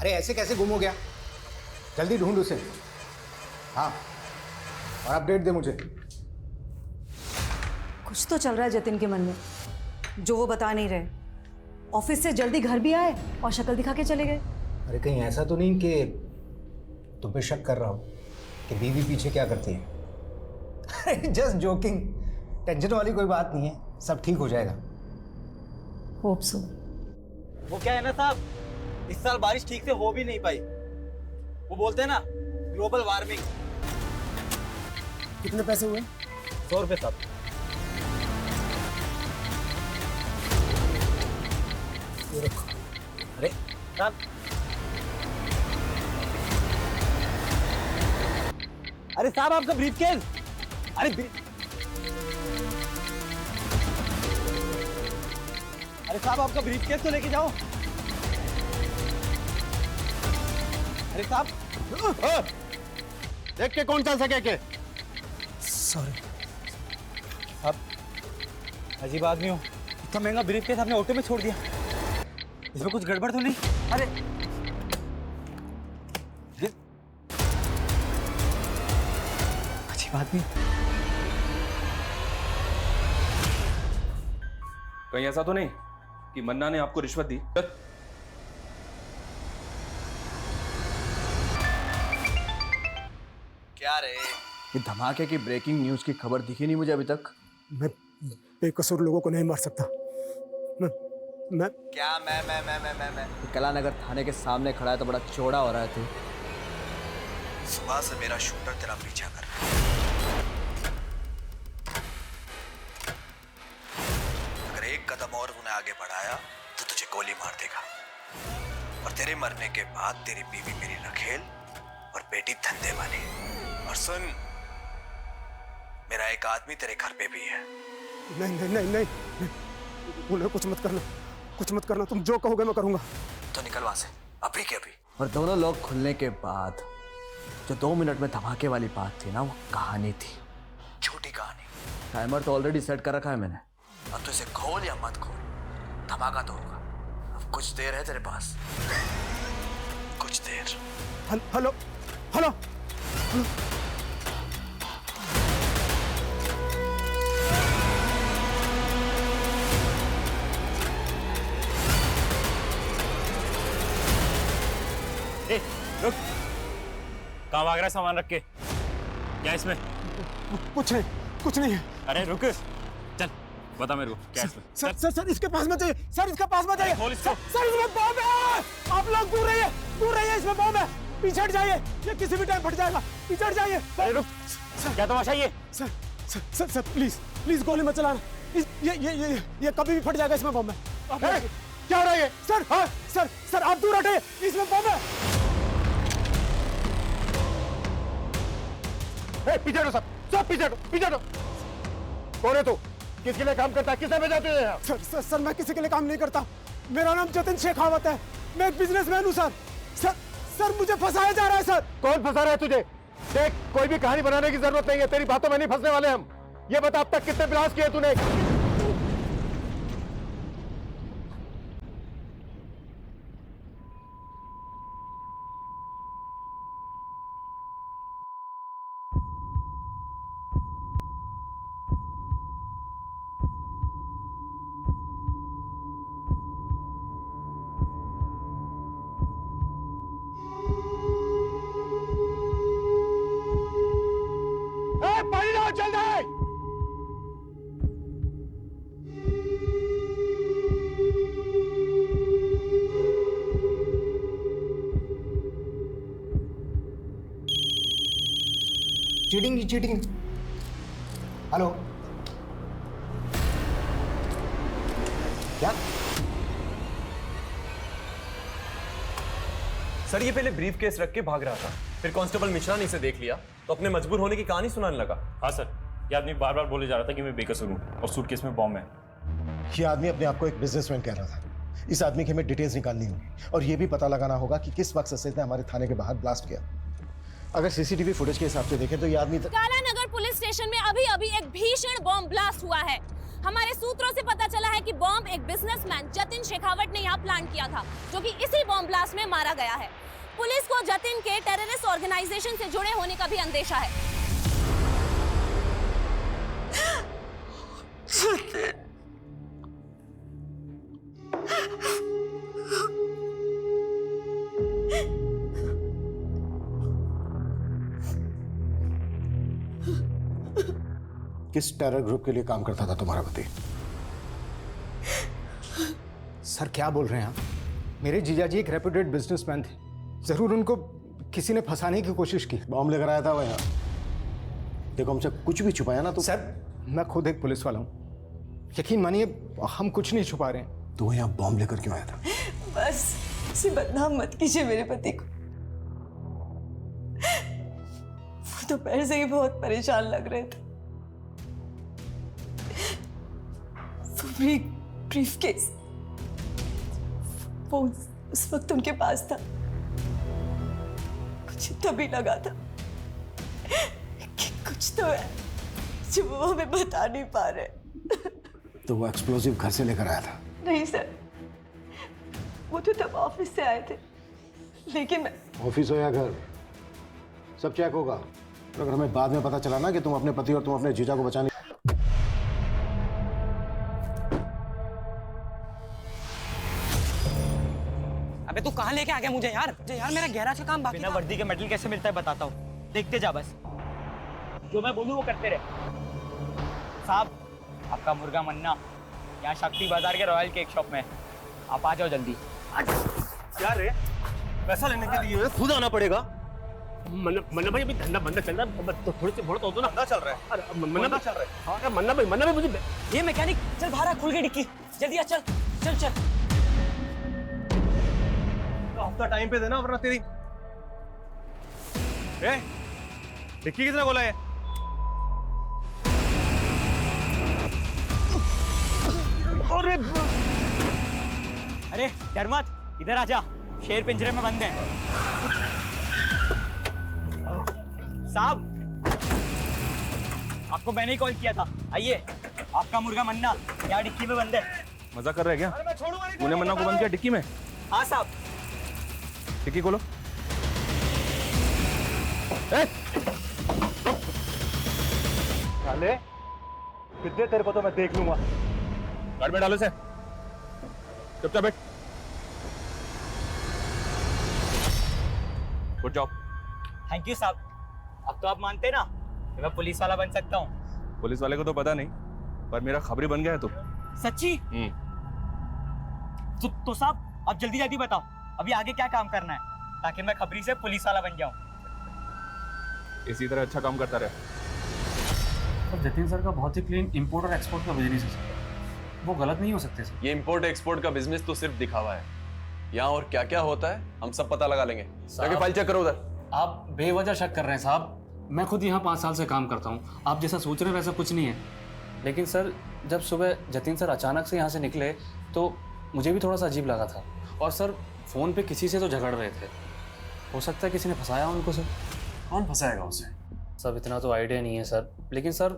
अरे ऐसे कैसे गुम हो गया? जल्दी ढूंढ उसे। हाँ, और अपडेट दे मुझे। कुछ तो चल रहा है जतिन के मन में जो वो बता नहीं रहे। ऑफिस से जल्दी घर भी आए और शक्ल दिखा के चले गए। अरे कहीं ऐसा तो नहीं कि तुम पे शक कर रहा हूँ कि बीवी पीछे क्या करती है? जस्ट जोकिंग, टेंशन वाली कोई बात नहीं है, सब ठीक हो जाएगा। Hope so. वो क्या है ना साहब, इस साल बारिश ठीक से हो भी नहीं पाई। वो बोलते हैं ना ग्लोबल वार्मिंग। कितने पैसे हुए? 100 रुपये साहब। ये रखो। अरे साहब, अरे साहब आपका ब्रीफकेस। अरे साहब आपका ब्रीफकेस तो लेके जाओ। अरे साहब देख के कौन चल सके के? सॉरी। आप अजीब आदमी हो, इतना महंगा ब्रीफकेस आपने ऑटो में छोड़ दिया। इसमें कुछ गड़बड़ तो नहीं? अरे अजीब आदमी। कहीं ऐसा तो नहीं कि मन्ना ने आपको रिश्वत दी? क्या रे, ये धमाके की ब्रेकिंग न्यूज की खबर दिखी नहीं मुझे अभी तक। मैं बेकसूर लोगों को नहीं मार सकता। मैं क्या मैं कलानगर थाने के सामने खड़ा है तो बड़ा चौड़ा हो रहा है तू। सुबह से मेरा शूटर तेरा पीछा कर रहा है। अगर एक कदम और तूने आगे बढ़ाया तो तुझे गोली मार देगा, और तेरे मरने के बाद तेरी बीवी मेरी रखेल और बेटी धंधे वाली। और सुन, मेरा एक आदमी तेरे घर पे भी है। नहीं, उन्हें कुछ मत करना, तुम जो कहोगे मैं करूंगा। तो निकल वहां से अभी के अभी। और दोनों लोग खुलने के बाद जो 2 मिनट में धमाके वाली बात थी ना, वो कहानी थी, झूठी कहानी। टाइमर तो ऑलरेडी सेट कर रखा है मैंने। अब तो इसे खोल या मत खोल, धमाका तो होगा। अब कुछ देर है तेरे पास, कुछ देर। हेलो। रुक, कहाँ भाग रहा है सामान रख के? क्या इसमें? कुछ नहीं है। अरे रुक, चल बता मेरे को क्या इसमें। सर इसके पास मत जाइए। सर इसके पास मत जाइए। खोल इसको। सर इसमें बम है। आप लोग दूर रहिए, इसमें बम है। पीछे हट जाइए, ये किसी भी टाइम फट जाएगा। पीछे हट जाइए। अरे रुक, क्या तमाशा ये? सर प्लीज गोली मत चलाना। ये कभी भी फट जाएगा, इसमें बम है। क्या हो रहा है ये? सर आप दूर हटिए, इसमें बम है। पीछे हटो, सब पीछे हटो। कौन है तू? किसके लिए काम करता है? किसने भेजा तुझे यहाँ? सर मैं किसी के लिए काम नहीं करता। मेरा नाम जतिन शेखावत है, मैं एक बिजनेसमैन हूँ सर। सर मुझे फंसाया जा रहा है सर। कौन फंसा रहा है तुझे? देख, कोई भी कहानी बनाने की जरूरत नहीं है, तेरी बातों में नहीं फंसने वाले हम। ये बता, अब तक कितने ब्लास्ट किए तूने? पानी लाओ जल्दी। चीटिंग। हेलो, क्या? सर ये पहले ब्रीफ केस रख के भाग रहा था, फिर कांस्टेबल मिश्रा ने इसे देख लिया तो अपने मजबूर होने की कहानी सुनाने लगा। हाँ सर, ये आदमी बार बार बोले जा रहा था कि मैं बेकसूर हूँ और सूटकेस में बॉम्ब है। ये आदमी अपने आप को एक बिजनेसमैन कह रहा था। इस आदमी की हमें डिटेल्स निकालनी होगी और ये भी पता लगाना होगा कि किस वक्त ससेज ने हमारे थाने के बाहर ब्लास्ट किया। अगर सीसीटीवी फुटेज के हिसाब से देखें तो ये आदमी कालानगर पुलिस स्टेशन में अभी एक भीषण बॉम्ब ब्लास्ट हुआ है। हमारे सूत्रों से पता चला है कि बॉम्ब एक बिजनेसमैन जतिन शेखावत ने यहाँ प्लान किया था, जो कि इसी बॉम्ब ब्लास्ट में मारा गया है। पुलिस को जतिन के टेररिस्ट ऑर्गेनाइजेशन से जुड़े होने का भी अंदेशा है। किस टेरर ग्रुप के लिए काम करता था तुम्हारा पति? सर क्या बोल रहे हैं आप? मेरे जीजाजी एक रेप्यूटेड बिजनेसमैन थे। जरूर उनको किसी ने फंसाने की कोशिश की। बॉम्ब लेकर आया था वह यहाँ। देखो हमसे कुछ भी छुपाया ना तो। सर मैं खुद एक पुलिस वाला हूँ, यकीन मानिए हम कुछ नहीं छुपा रहे हैं। तो यहाँ बॉम्ब लेकर क्यों आया था? बस उसे बदनाम मत कीजिए मेरे पति को। वो दोपहर से ही बहुत परेशान लग रहे थे। ब्रीफकेस वो उस वक्त उनके पास था। कुछ तभी लगा था कि कुछ तो है जो वो हमें बता नहीं पा रहे। तो वो एक्सप्लोसिव घर से लेकर आया था? नहीं सर, वो तो तब ऑफिस से आए थे, लेकिन मैं... ऑफिस हो या घर, सब चेक होगा। और अगर हमें बाद में पता चला ना कि तुम अपने पति और तुम अपने जीजा को बचाने... अबे तू कहाँ लेके आ गया मुझे यार? यार मेरा गैराज का काम बाकी बिना वर्दी के मेडल कैसे मिलता है बताता हूँ, देखते जा बस। जो मैं बोलूँ वो करते रहे। साहब आपका मुर्गा मन्ना यहाँ शक्ति बाजार के रॉयल केक शॉप में, आप आ जाओ जल्दी। क्या रे? पैसा लेने के लिए खुद आना पड़ेगा? मन्ना भाई अभी धंधा बंदा चल रहा है, तो थोड़ी सी बहुत हो तो ना। चल रहा है। अरे मन्ना चल रहा है। हाँ मन्ना भाई मुझे ये मैकेनिक चल बाहर खुल गई डिक्की, जल्दी आ, चल चल चल। हफ्ता टाइम पे देना वरना तेरी डिक्की किसने खोला है? अरे डर मत, इधर आजा, शेर पिंजरे में बंद है। साहब आपको मैंने ही कॉल किया था, आइए। आपका मुर्गा मन्ना यहाँ डिक्की में बंद है। मजा कर रहे हैं क्या? तूने मन्ना को बंद किया डिक्की में? हाँ साहब। डिक्की खोलो। साले कितने तेरे को तो मैं देख लूंगा। गाड़ी में डालो से, चुपचाप बैठ। Good job. थैंक यू साहब। अब तो आप मानते ना कि मैं पुलिस वाला बन सकता हूँ? पुलिस वाले को तो पता नहीं, पर मेरा खबरी बन गया है तू। सच्ची? तो साहब आप जल्दी जल्दी बताओ अभी आगे क्या काम करना है, ताकि मैं खबरी से पुलिस वाला बन जाऊं। इसी तरह अच्छा काम करता रहे। तो जतिन सर का बहुत ही क्लीन इंपोर्ट और एक्सपोर्ट का बिजनेस है सर, वो गलत नहीं हो सकते सर। ये इंपोर्ट एक्सपोर्ट का बिजनेस तो सिर्फ दिखावा है। यहाँ और क्या क्या होता है हम सब पता लगा लेंगे। जाके फाइल चेक करो उधर। आप बेवजह शक कर रहे हैं साहब, मैं खुद यहाँ 5 साल से काम करता हूँ। आप जैसा सोच रहे हैं वैसा कुछ नहीं है। लेकिन सर जब सुबह जतिन सर अचानक से यहाँ से निकले तो मुझे भी थोड़ा सा अजीब लगा था। और सर फ़ोन पे किसी से तो झगड़ रहे थे, हो सकता है किसी ने फंसाया उनको। सर कौन फंसाएगा उसे? सब इतना तो आइडिया नहीं है सर, लेकिन सर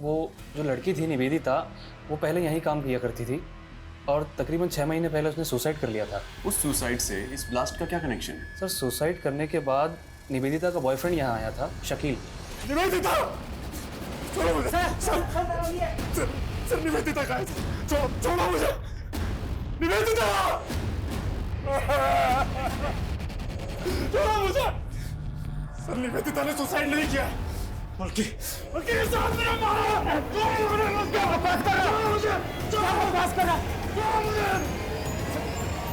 वो जो लड़की थी निवेदिता, वो पहले यहीं काम किया करती थी और तकरीबन 6 महीने पहले उसने सुसाइड कर लिया था। उस सुसाइड से इस ब्लास्ट का क्या कनेक्शन है? सर सुसाइड करने के बाद निवेदिता का बॉयफ्रेंड यहाँ आया था, शकील। निवेदिता! छोड़ो मुझे! सर निवेदिता कहाँ है? छोड़ो मुझे! निवेदिता! छोड़ो मुझे! सर निवेदिता ने सुसाइड नहीं किया, बल्कि इस आदमी ने मारा!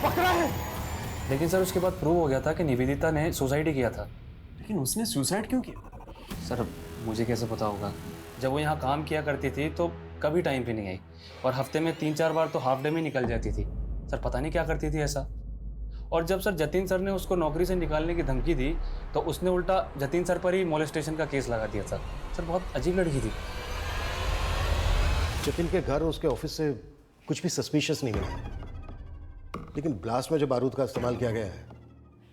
पकड़ा है। लेकिन सर उसके बाद प्रूव हो गया था कि निवेदिता ने सुसाइड ही किया था। लेकिन उसने सुसाइड क्यों किया? सर मुझे कैसे पता होगा, जब वो यहाँ काम किया करती थी तो कभी टाइम पे नहीं आई और हफ्ते में 3-4 बार तो हाफ डे में निकल जाती थी। सर पता नहीं क्या करती थी ऐसा। और जब सर जतिन सर ने उसको नौकरी से निकालने की धमकी दी तो उसने उल्टा जतिन सर पर ही मोलेस्टेशन का केस लगा दिया था। सर बहुत अजीब लड़की थी। जतिन के घर उसके ऑफिस से कुछ भी सस्पिशियस नहीं मिला, लेकिन ब्लास्ट में जो बारूद का इस्तेमाल किया गया है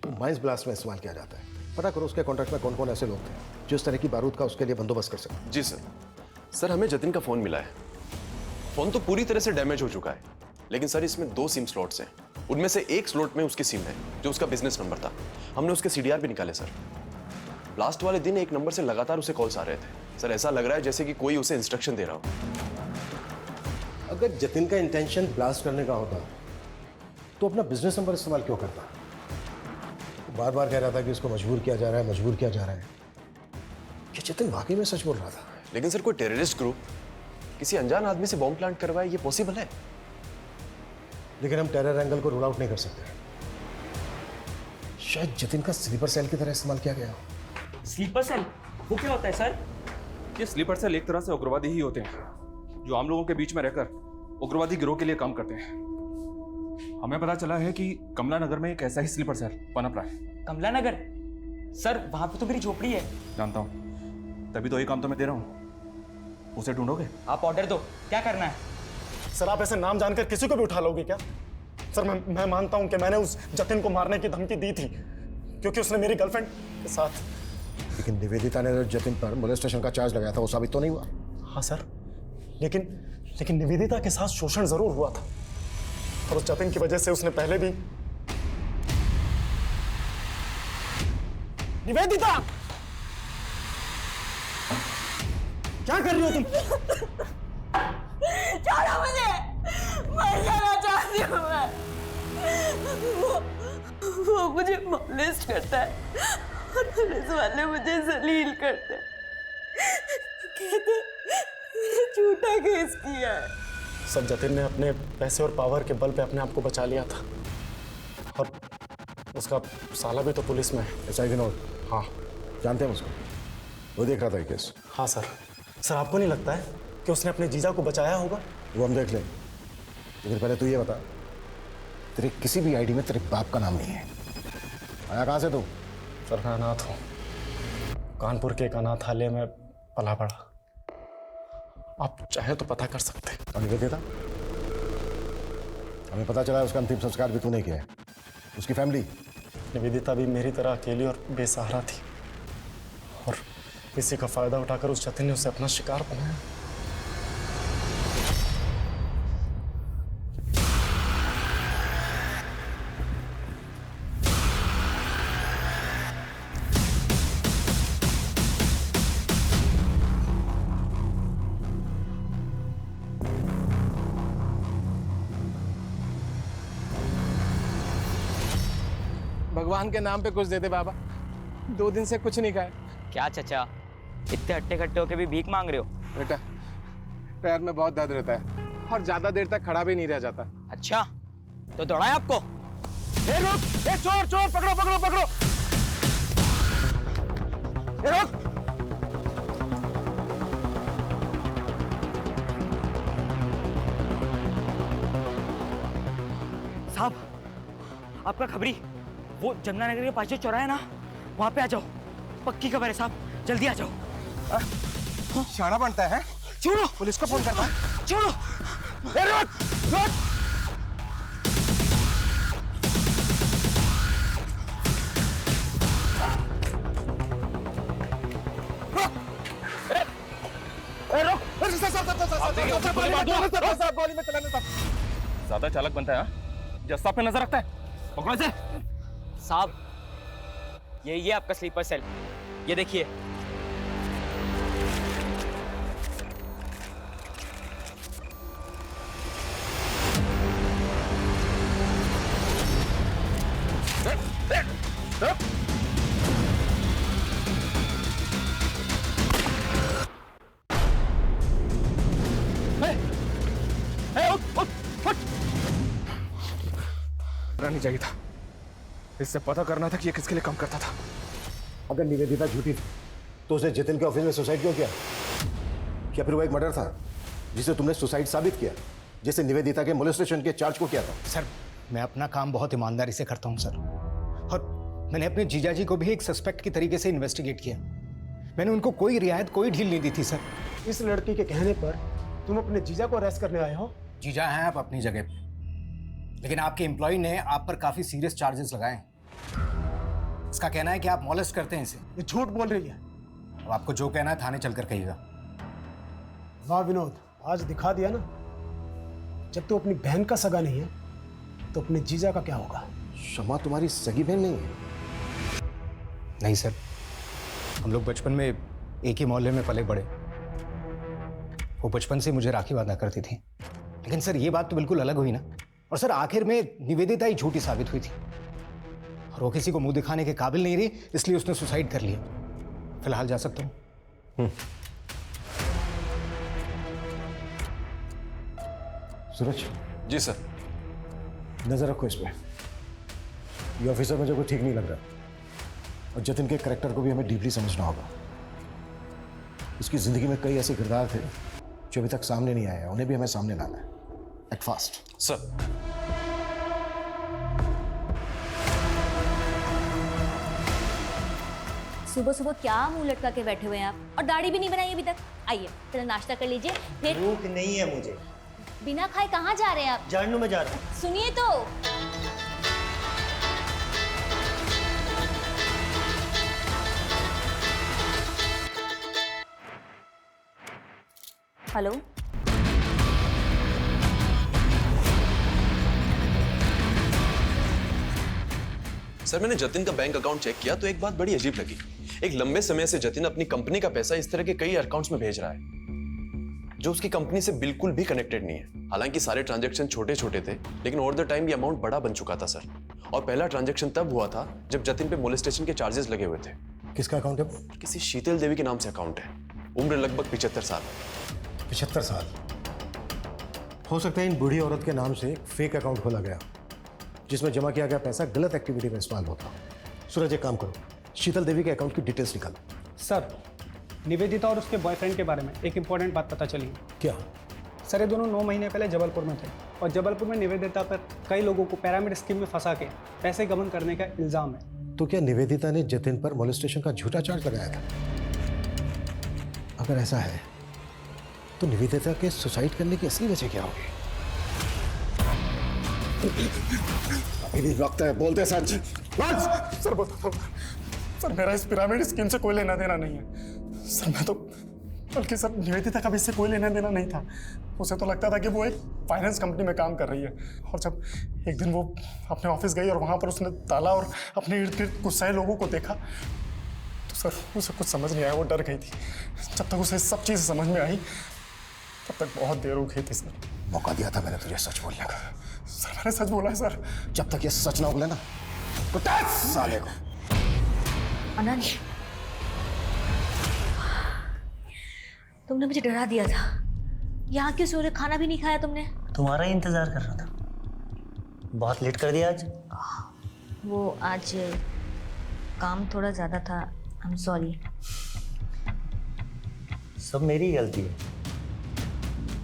वो माइंस ब्लास्ट में इस्तेमाल किया जाता है। पता करो उसके कॉन्ट्रैक्ट में कौन कौन ऐसे लोग थे जो इस तरह की बारूद का उसके लिए बंदोबस्त कर सकते। जी सर। सर हमें जतिन का फ़ोन मिला है। फोन तो पूरी तरह से डैमेज हो चुका है, लेकिन सर इसमें 2 सिम स्लॉट्स हैं। उनमें से एक स्लॉट में उसकी सिम है जो उसका बिजनेस नंबर था। हमने उसके CDR भी निकाले सर। लास्ट वाले दिन एक नंबर से लगातार उसे कॉल्स आ रहे थे सर। ऐसा लग रहा है जैसे कि कोई उसे इंस्ट्रक्शन दे रहा हो। अगर जतिन का इंटेंशन ब्लास्ट करने का होता तो अपना बिजनेस नंबर इस्तेमाल क्यों करता? बार बार कह रहा था कि उसको मजबूर किया जा रहा है, मजबूर किया जा रहा है। क्या जतिन वाकई में सच बोल रहा था? लेकिन सर कोई टेररिस्ट ग्रुप किसी अनजान आदमी से बॉम्ब प्लांट करवाए, ये पॉसिबल है? लेकिन हम टेरर एंगल को रूल आउट नहीं कर सकते। शायद जतिन का स्लीपर सेल की तरह इस्तेमाल किया गया हो। स्लीपर सेल वो क्या होता है सर? ये स्लीपर सेल एक तरह से उग्रवादी ही होते हैं जो आम लोगों के बीच में रहकर उग्रवादी गिरोह के लिए काम करते हैं। हमें पता चला है कि कमला नगर में एक ऐसा ही स्लीपर सेल पनप रहा है। कमला नगर? सर वहां पे तो मेरी झोपड़ी है। जानता हूँ, तभी तो ये काम तो मैं दे रहा हूँ। उसे ढूंढोगे? आप ऑर्डर दो, क्या करना है? सर आप ऐसे नाम जानकर किसी को भी उठा लोगे क्या? सर मैं मानता हूं कि मैंने उस जतिन को मारने की धमकी दी थी क्योंकि उसने मेरी गर्लफ्रेंड के साथ। लेकिन निवेदिता ने जो जतिन पर मोलेस्टेशन का चार्ज लगाया था वो साबित तो नहीं हुआ। हाँ सर, लेकिन निवेदिता के साथ शोषण जरूर हुआ था और उस जतिन की वजह से उसने पहले भी। निवेदिता क्या कर रही हो तुम? छोड़ो मुझे, मर जाना चाहती हूँ मैं। वो मुझे मोलेस्ट करता है और पुलिस वाले मुझे जलील करते हैं। कहते मैंने झूठा केस किया है। सब जतिन ने अपने पैसे और पावर के बल पे अपने आप को बचा लिया था और उसका साला भी तो पुलिस में है। ऐसा ही विनोद? हाँ जानते हैं उसको, वो देख रहा था ये केस। हाँ सर आपको नहीं लगता है कि उसने अपने जीजा को बचाया होगा? वो हम देख लें, लेकिन पहले तू ये बता, तेरे किसी भी आईडी में तेरे बाप का नाम नहीं है। आया कहाँ से तू? सर मैं अनाथ हूँ, कानपुर के एक अनाथालय में पला पड़ा। आप चाहे तो पता कर सकते हैं। और निवेदिता? हमें पता चला उसका अंतिम संस्कार भी तूने किया है। उसकी फैमिली? निवेदिता भी मेरी तरह अकेली और बेसहारा थी और इसी का फायदा उठाकर उस जतिन ने उसे अपना शिकार बनाया। भगवान के नाम पे कुछ दे दे बाबा, 2 दिन से कुछ नहीं खाए। क्या चचा, इतने हट्टे खट्टे होके भी भीख मांग रहे हो? बेटा पैर में बहुत दर्द रहता है और ज्यादा देर तक खड़ा भी नहीं रह जाता। अच्छा तो दौड़ाए आपको? ए रुक, ए चोर चोर, पकड़ो पकड़ो पकड़ो। ए रुक। साहब आपका खबरी वो जमुना नगर के पास जो चौराहा है ना, वहां पे आ जाओ। पक्की खबर है साहब, जल्दी आ जाओ। शाना बनता है? छोड़ो, पुलिस को फोन करता है। छोड़ो। ए रुक, रुक। ज्यादा चालक बनता है, जस्ता पे नजर रखता है। पकड़ो इसे। साहब ये आपका स्लीपर सेल, ये देखिए। नहीं चाहिए था, इससे पता करना था कि ये किसके लिए काम करता था। अगर निवेदिता झूठी थी तो उसने जतिन के ऑफिस में सुसाइड क्यों किया? क्या फिर वो एक मर्डर था जिसे तुमने सुसाइड साबित किया, जिसे निवेदिता के मोलेस्टेशन के चार्ज को किया था? सर मैं अपना काम बहुत ईमानदारी से करता हूँ सर, और मैंने अपने जीजाजी को भी एक सस्पेक्ट की तरीके से इन्वेस्टिगेट किया। मैंने उनको कोई रियायत, कोई ढील नहीं दी थी सर। इस लड़की के कहने पर तुम अपने जीजा को अरेस्ट करने आए हो? जीजा हैं आप अपनी जगह पे, लेकिन आपके एम्प्लॉय ने आप पर काफी सीरियस चार्जेस लगाए। इसका कहना है कि आप मॉलेस्ट करते हैं इसे। ये झूठ बोल रही है। अब आपको जो कहना है थाने चलकर कहिएगा। वाह विनोद, आज दिखा दिया ना जब तू अपनी बहन का सगा नहीं है तो अपने जीजा का क्या होगा? शमा तुम्हारी सगी बहन नहीं है? नहीं सर, हम लोग बचपन में एक ही मोहल्ले में पले बड़े। वो बचपन से मुझे राखी बांधा करती थी। लेकिन सर ये बात तो बिल्कुल अलग हुई ना। और सर आखिर में निवेदिता ही झूठी साबित हुई थी और वो किसी को मुंह दिखाने के काबिल नहीं रही, इसलिए उसने सुसाइड कर लिया। फिलहाल जा सकता हूँ। सूरज। जी सर। नजर रखो इसमें। ये ऑफिसर मुझे कोई ठीक नहीं लग रहा और जतिन के कैरेक्टर को भी हमें डीपली समझना होगा। उसकी जिंदगी में कई ऐसे किरदार थे जो अभी तक सामने नहीं आए हैं, उन्हें भी हमें सामने लाना है। Act fast. सर। सुबह सुबह क्या मुंह लटका के बैठे हुए हैं आप, और दाढ़ी भी नहीं बनाई अभी तक। आइए पहले नाश्ता कर लीजिए, फिर। भूख नहीं है मुझे। बिना खाए कहाँ जा रहे हैं आप? जानू में जा रहा हूँ। सुनिए तो। हेलो। सर मैंने जतिन का बैंक अकाउंट चेक किया तो एक बात बड़ी अजीब लगी। एक लंबे समय से जतिन अपनी कंपनी का पैसा इस तरह के कई अकाउंट्स में भेज रहा है जो उसकी कंपनी से बिल्कुल भी कनेक्टेड नहीं है। हालांकि सारे ट्रांजैक्शन छोटे छोटे थे, लेकिन ओवर द टाइम ये अमाउंट बड़ा बन चुका था सर। और पहला ट्रांजैक्शन तब हुआ था जब जतिन पे मोलेस्टेशन के चार्जेस लगे हुए थे। किसका अकाउंट है? किसी शीतल देवी के नाम से अकाउंट है। उम्र लगभग 75 साल। 75 साल? हो सकता है इन बूढ़ी औरत के नाम से एक फेक अकाउंट खोला गया जिसमें जमा किया गया पैसा गलत एक्टिविटी में इस्तेमाल होता। सूरज एक काम करो, शीतल देवी के अकाउंट की डिटेल्स निकालो। सर निवेदिता और उसके बॉयफ्रेंड के बारे में एक इंपॉर्टेंट बात पता चली। क्या? सर ये दोनों 9 महीने पहले जबलपुर में थे और जबलपुर में निवेदिता पर कई लोगों को पिरामिड स्कीम में फंसा के पैसे गबन करने का इल्जाम है। तो क्या निवेदिता ने जतिन पर मोलेस्टेशन का झूठा चार्ज लगाया था? अगर ऐसा है तो निवेदिता के सुसाइड करने की असली वजह क्या होगी? अभी भी वक्त है, बोलते सच। सर बोलता था सर, मेरा इस पिरामिड स्कीम से कोई लेना देना नहीं है सर। मैं तो बल्कि सर निवेदिता का भी इससे कोई लेना देना नहीं था। उसे तो लगता था कि वो एक फाइनेंस कंपनी में काम कर रही है। और जब एक दिन वो अपने ऑफिस गई और वहाँ पर उसने ताला और अपने इर्द गिर्द गुस्साए लोगों को देखा तो सर उसे कुछ समझ नहीं आया। वो डर गई थी। जब तक उसे सब चीज़ समझ में आई तब तक बहुत देर हो गई थी सर। मौका दिया था मैंने तुझे सच बोलने का। सर मैंने सच बोला है सर। जब तक ये सच ना बोले ना तो साले को। अनंत, तुमने मुझे डरा दिया था। यहाँ क्यों सो रहे? खाना भी नहीं खाया तुमने? तुम्हारा ही इंतजार कर रहा था। बहुत लेट कर दिया आज। वो आज काम थोड़ा ज़्यादा था। I am sorry. सब मेरी गलती है।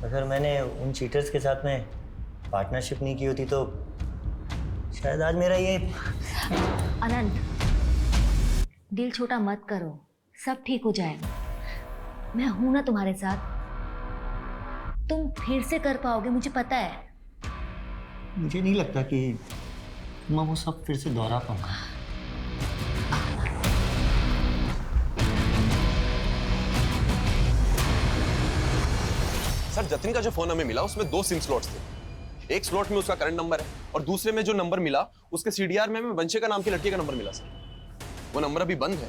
अगर मैंने उन चीटर्स के साथ में पार्टनरशिप नहीं की होती तो शायद आज मेरा ये। अनंत, दिल छोटा मत करो, सब ठीक हो जाएगा। मैं हूं ना तुम्हारे साथ। तुम फिर से कर पाओगे, मुझे पता है। मुझे नहीं लगता कि मैं वो सब फिर से दोहरा पाऊंगा। सर जतिन का जो फोन हमें मिला उसमें 2 सिम स्लॉट्स थे। एक स्लॉट में उसका करंट नंबर है और दूसरे में जो नंबर मिला उसके सीडीआर में हमें वंशिका नाम की लड़की का नंबर मिला सर। वो नंबर अभी बंद है,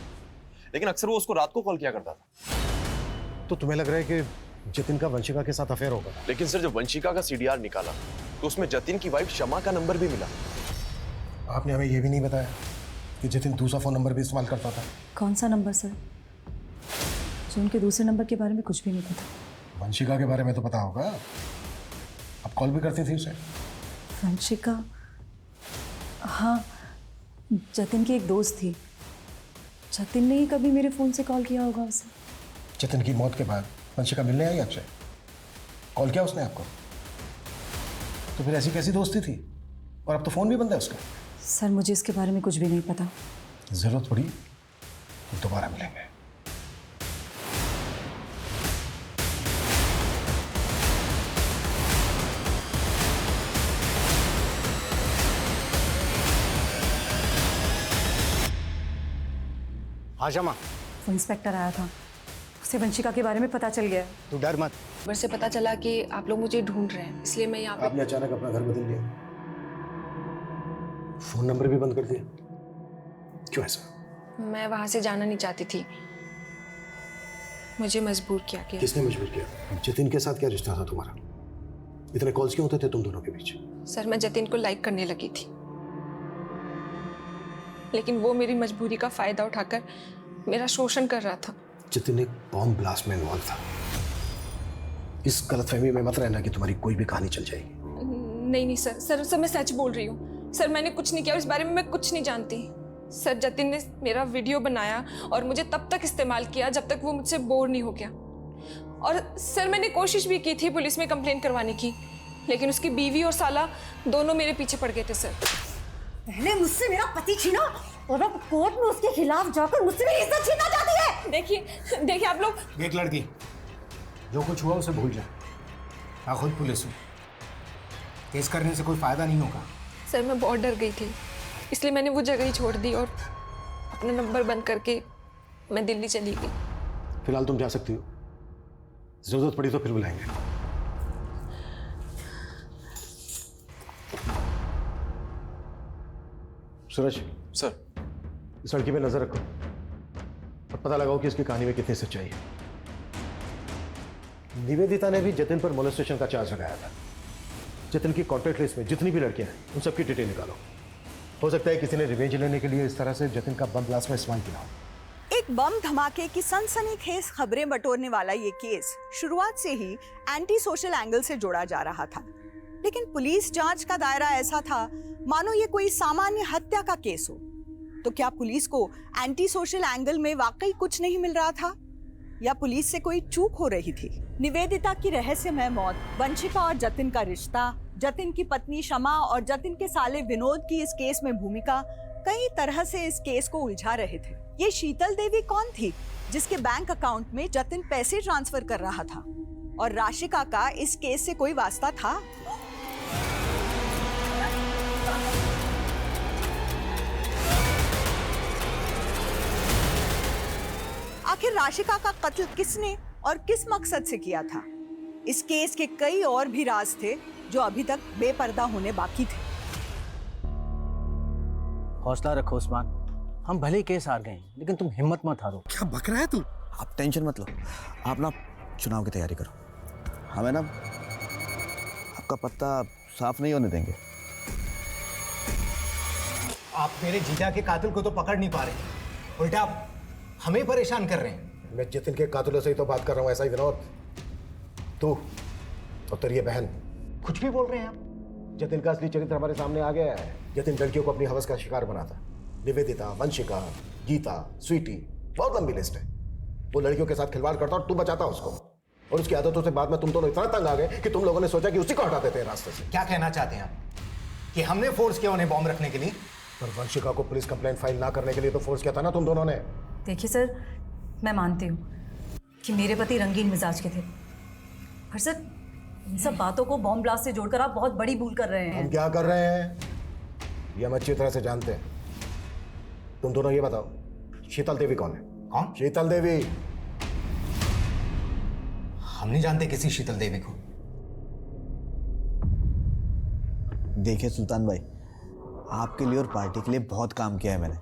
लेकिन अक्सर वो उसको रात को कॉल किया करता था। तो तुम्हें लग रहा है कि जतिन का वंशिका के साथ अफेयर होगा? लेकिन सर जब वंशिका का सीडीआर निकाला तो उसमें जतिन की वाइफ शमा का नंबर भी मिला। आपने हमें यह भी नहीं बताया कि जतिन दूसरा फोन नंबर भी इस्तेमाल करता था। कौन सा नंबर सर? जो उनके दूसरे नंबर के बारे में कुछ भी नहीं पता। वंशिका के बारे में तो पता होगा, आप कॉल भी करती थी उसे। वंशिका? हाँ, जतिन की एक दोस्त थी। जतिन ने ही कभी मेरे फ़ोन से कॉल किया होगा उसे। जतिन की मौत के बाद वंशिका मिलने आई आपसे? कॉल किया उसने आपको? तो फिर ऐसी कैसी दोस्ती थी? और अब तो फ़ोन भी बंद है उसका। सर मुझे इसके बारे में कुछ भी नहीं पता। ज़रूरत पड़ी तो दोबारा मिलेंगे। हाँ शमा। वो इंस्पेक्टर आया था, उसे वंशिका के बारे में पता चल गया। तू डर मत। खबर से पता चला कि आप लोग मुझे ढूंढ रहे हैं, इसलिए मैं यहाँ पे। आपने अचानक अपना घर बदल लिया, फोन नंबर भी बंद कर दिया, क्यों ऐसा? मैं वहां से जाना नहीं चाहती थी, मुझे मजबूर किया गया। किसने मजबूर किया? जतिन के साथ क्या रिश्ता था तुम्हारा? इतने कॉल्स क्यों होते थे तुम दोनों के बीच? सर, मैं जतिन को लाइक करने लगी थी, लेकिन वो मेरी मजबूरी का फायदा उठाकर मेरा शोषण कर रहा था। जतिन एक बॉम्ब ब्लास्ट में इन्वॉल्व था। इस गलतफहमी में मत रहना कि तुम्हारी कोई भी कहानी चल जाएगी। नहीं सर, मैं सच बोल रही हूँ सर, मैंने कुछ नहीं किया और इस बारे में मैं कुछ नहीं जानती। सर, जतिन ने मेरा वीडियो बनाया और मुझे तब तक इस्तेमाल किया जब तक वो मुझसे बोर नहीं हो गया। और सर, मैंने कोशिश भी की थी पुलिस में कंप्लेन करवाने की, लेकिन उसकी बीवी और साला दोनों मेरे पीछे पड़ गए थे। सर, पहले मुझसे मेरा पति छीना और अब कोर्ट में उसके खिलाफ जाकर मुझसे मेरी इज्जत छीनना चाहती है। देखिए आप लोग। देख लड़की, जो कुछ हुआ उसे भूल जा। मैं खुद पुलिस हूँ, केस करने से कोई फायदा नहीं होगा। सर, मैं बहुत डर गई थी, इसलिए मैंने वो जगह ही छोड़ दी और अपना नंबर बंद करके मैं दिल्ली चली गई। फिलहाल तुम जा सकती हो, जरूरत पड़ी तो फिर बुलाएंगे। सूरज सर, इस लड़की पे नजर रखो और पता लगाओ कि इसकी कहानी में कितनी सच्चाई है। निवेदिता ने भी जतिन पर मोलेस्टेशन का चार्ज लगाया था। जतिन की कॉन्टैक्ट लिस्ट में जितनी भी लड़कियां हैं उन सबकी डिटेल निकालो। हो सकता है किसी ने रिवेंज लेने के लिए इस तरह से जतिन का बम ब्लास्ट में इस्तेमाल किया हो। एक बम धमाके की सनसनीखेज खबरें बटोरने वाला ये केस शुरुआत से ही एंटी सोशल एंगल से जोड़ा जा रहा था, लेकिन पुलिस जांच का दायरा ऐसा था मानो ये कोई सामान्य हत्या का केस हो। तो क्या पुलिस को एंटी सोशल एंगल में वाकई कुछ नहीं मिल रहा था, या पुलिस से कोई चूक हो रही थी? निवेदिता की रहस्यमय मौत, वंशिका और जतिन का रिश्ता, जतिन की पत्नी शमा और जतिन के साले विनोद की इस केस में भूमिका कई तरह से इस केस को उलझा रहे थे। ये शीतल देवी कौन थी जिसके बैंक अकाउंट में जतिन पैसे ट्रांसफर कर रहा था, और राशिका का इस केस से कोई वास्ता था? आखिर राशिका का कत्ल किसने और किस मकसद से किया था? इस केस के कई और भी राज थे जो अभी तक बेपर्दा होने बाकी थे। हौसला रखो उस्मान, हम भले ही केस हार गए लेकिन तुम हिम्मत मत हारो। क्या बक रहा है तू? आप टेंशन मत लो, आप ना चुनाव की तैयारी करो, हमें ना आपका पत्ता साफ नहीं होने देंगे। आप मेरे जीजा के कातिल को तो पकड़ नहीं पा रहे, उल्टा आप हमें परेशान कर रहे हैं। मैं जतिन के कातिलों से ही तो बात कर रहा हूँ, ऐसा ही विनोद। तू और तेरी ये बहन कुछ भी बोल रहे हैं आप। जतिन का असली चरित्र हमारे सामने आ गया है। जतिन लड़कियों को अपनी हवस का शिकार बनाता। निवेदिता, वंशिका, गीता, स्वीटी, बहुत लंबी लिस्ट है। वो लड़कियों के साथ खिलवाड़ करता और तू बचाता उसको, और उसकी आदतों से बाद में तुम दोनों इतना तंग आ गए कि तुम लोगों ने सोचा कि उसी को हटा देते हैं रास्ते से। क्या कहना चाहते हैं आप कि हमने फोर्स किया उन्हें बॉम्ब रखने के लिए? पर वंशिका को पुलिस कंप्लेंट फाइल ना करने के लिए तो फोर्स किया था ना तुम दोनों ने। देखिए सर, मैं मानती हूँ कि मेरे पति रंगीन मिजाज के थे, पर सर इन सब बातों को बॉम्ब ब्लास्ट से जोड़कर आप बहुत बड़ी भूल कर रहे हैं। हम क्या कर रहे हैं ये हम अच्छी तरह से जानते हैं। तुम दोनों ये बताओ, शीतल देवी कौन है? कौन? शीतल देवी। हम नहीं जानते किसी शीतल देवी को। देखिए सुल्तान भाई, आपके लिए और पार्टी के लिए बहुत काम किया है मैंने।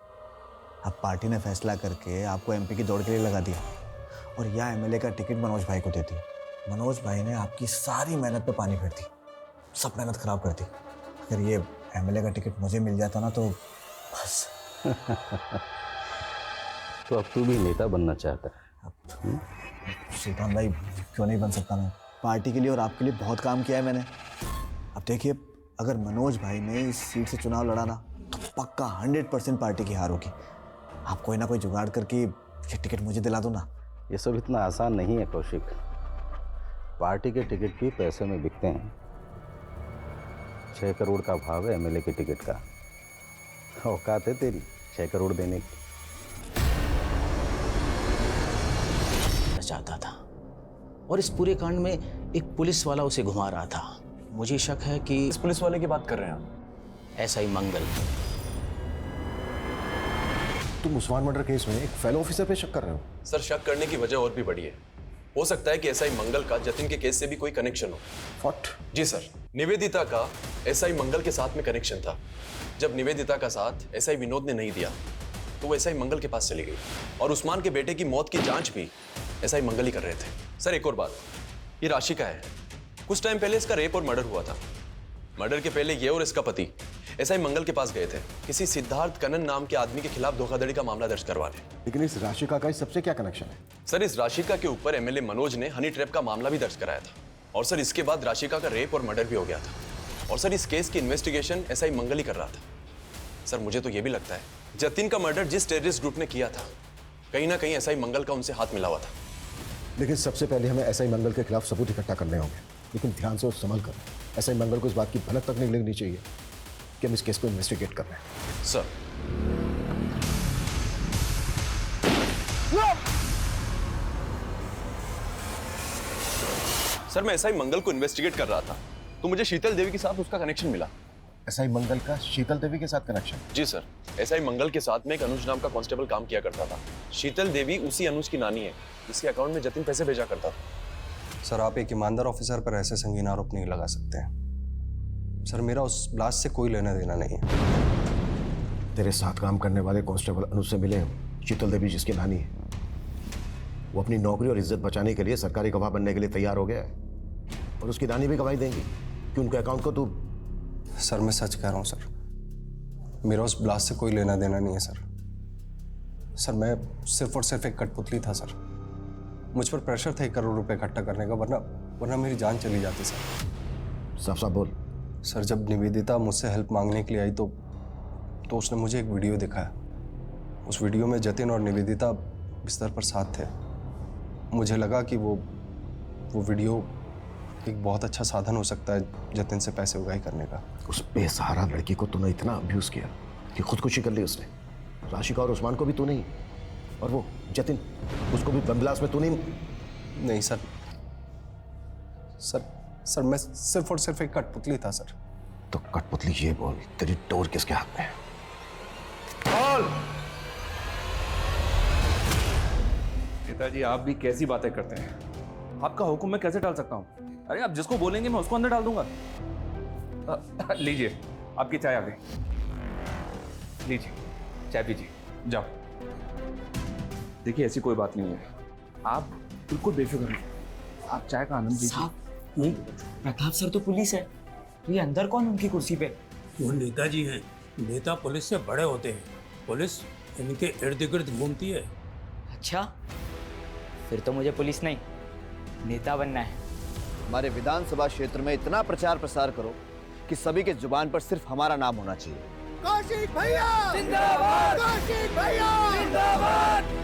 अब पार्टी ने फैसला करके आपको एमपी की दौड़ के लिए लगा दिया और यहाँ एमएलए का टिकट मनोज भाई को दे दिया। मनोज भाई ने आपकी सारी मेहनत पे पानी फेर दी, सब मेहनत खराब कर दी। अगर ये एमएलए का टिकट मुझे मिल जाता ना तो बस। तो अब तू भी नेता बनना चाहता है? सुल्तान भाई क्यों नहीं बन सकता मैं? पार्टी के लिए और आपके लिए बहुत काम किया है मैंने। अब देखिए, अगर मनोज भाई ने इस सीट से चुनाव लड़ा ना तो पक्का 100% पार्टी की हार होगी। आप कोई ना कोई जुगाड़ करके ये टिकट मुझे दिला दो ना। ये सब इतना आसान नहीं है कौशिक। पार्टी के टिकट भी पैसे में बिकते हैं। 6 करोड़ का भाव है एमएलए के टिकट का। औकात है तेरी 6 करोड़ देने की? चाहता था और इस पूरे कांड में एक पुलिस वाला उसे घुमा रहा था। मुझे शक है कि इस पुलिस वाले की बात कर रहे हैं आप? ऐसा ही मंगल। तुम उस्मान मर्डर केस में एक फेलो ऑफिसर पे शक कर रहे हो? सर शक करने की वजह और भी बड़ी है। हो सकता है कि एसआई मंगल का जतिन के केस से भी कोई कनेक्शन हो। व्हाट? जी सर, निवेदिता का एसआई मंगल के साथ में कनेक्शन था। जब निवेदिता का साथ एसआई विनोद ने नहीं दिया तो वो एसआई मंगल के पास चली गई और उस्मान के बेटे की मौत की जांच भी एसआई मंगल ही कर रहे थे। सर एक और बात, ये राशि का है। कुछ टाइम पहले इसका रेप और मर्डर हुआ था। मर्डर के पहले ये और इसका पति एसआई मंगल के पास गए थे किसी सिद्धार्थ कनन नाम के आदमी के खिलाफ धोखाधड़ी का मामला दर्ज करवाने। लेकिन इस राशिका का इस सबसे क्या कनेक्शन है? सर इस राशिका के ऊपर एमएलए मनोज ने हनी ट्रैप का मामला भी दर्ज कराया था और सर इसके बाद राशिका का रेप और मर्डर भी हो गया था और सर इस केस की इन्वेस्टिगेशन एसआई मंगल ही कर रहा था। सर मुझे तो ये भी लगता है जतिन का मर्डर जिस टेररिस्ट ग्रुप ने किया था कहीं ना कहीं एसआई मंगल का उनसे हाथ मिला हुआ था। लेकिन सबसे पहले हमें एसआई मंगल के खिलाफ सबूत इकट्ठा करने होंगे, लेकिन ध्यान से और संभल कर। एसआई मंगल को इस बात की भनक तक नहीं लगनी चाहिए कि हम इस केस को इन्वेस्टिगेट कर रहे हैं। सर सर मैं एसआई मंगल को इन्वेस्टिगेट कर रहा था तो मुझे शीतल देवी के साथ उसका कनेक्शन मिला। एसआई मंगल का शीतल देवी के साथ कनेक्शन? जी सर, एसआई मंगल के साथ में एक अनुज नाम का कांस्टेबल काम किया करता था। शीतल देवी उसी अनुज की नानी है जिसके अकाउंट में जतिन पैसे भेजा करता था। सर आप एक ईमानदार ऑफिसर पर ऐसे संगीन आरोप नहीं लगा सकते हैं। सर मेरा उस ब्लास्ट से कोई लेना देना नहीं है। तेरे साथ काम करने वाले कांस्टेबल अनुज से मिले शीतल देवी जिसकी नानी है। वो अपनी नौकरी और इज्जत बचाने के लिए सरकारी गवाह बनने के लिए तैयार हो गया है और उसकी नानी भी गवाही देंगी कि उनके अकाउंट को तू। सर मैं सच कह रहा हूँ सर, मेरा उस ब्लास्ट से कोई लेना देना नहीं है सर। सर मैं सिर्फ और सिर्फ एक कठपुतली था सर। मुझ पर प्रेशर था 1 करोड़ रुपए इकट्ठा करने का, वरना मेरी जान चली जाती सर। साफ साफ बोल। सर जब निवेदिता मुझसे हेल्प मांगने के लिए आई तो उसने मुझे एक वीडियो दिखाया। उस वीडियो में जतिन और निवेदिता बिस्तर पर साथ थे। मुझे लगा कि वो वीडियो एक बहुत अच्छा साधन हो सकता है जतिन से पैसे उगाही करने का। उस बेसहारा लड़की को तूने इतना अब्यूज किया कि खुदकुशी कर ली उसने। राशिका और उस्मान को भी तू नहीं, और वो जतिन उसको भी बमब्लास्ट में तू नहीं सर। सर मैं सिर्फ और सिर्फ एक कठपुतली था सर। तो कठपुतली ये बोल, तेरी डोर किसके हाथ में है? पिताजी आप भी कैसी बातें करते हैं? आपका हुक्म मैं कैसे टाल सकता हूँ? अरे आप जिसको बोलेंगे मैं उसको अंदर डाल दूंगा। लीजिए आपकी चाय आ गई। लीजिए चाय पीजिए, जाओ। देखिए ऐसी कोई बात नहीं है, आप बिल्कुल बेफिक्र रहिए, आप चाय का आनंद लीजिए। प्रताप सर तो पुलिस है, तो ये अंदर कौन उनकी कुर्सी पे? वो नेताजी हैं। नेता पुलिस से बड़े होते हैं, पुलिस इनके इर्द गिर्द घूमती है। अच्छा, फिर तो मुझे पुलिस नहीं नेता बनना है। हमारे विधानसभा क्षेत्र में इतना प्रचार प्रसार करो कि सभी के जुबान पर सिर्फ हमारा नाम होना चाहिए। कौशिक भैया जिंदाबाद! कौशिक भैया जिंदाबाद!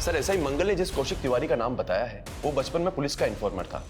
सर एसआई मंगल ने जिस कौशिक तिवारी का नाम बताया है वो बचपन में पुलिस का इन्फॉर्मर था।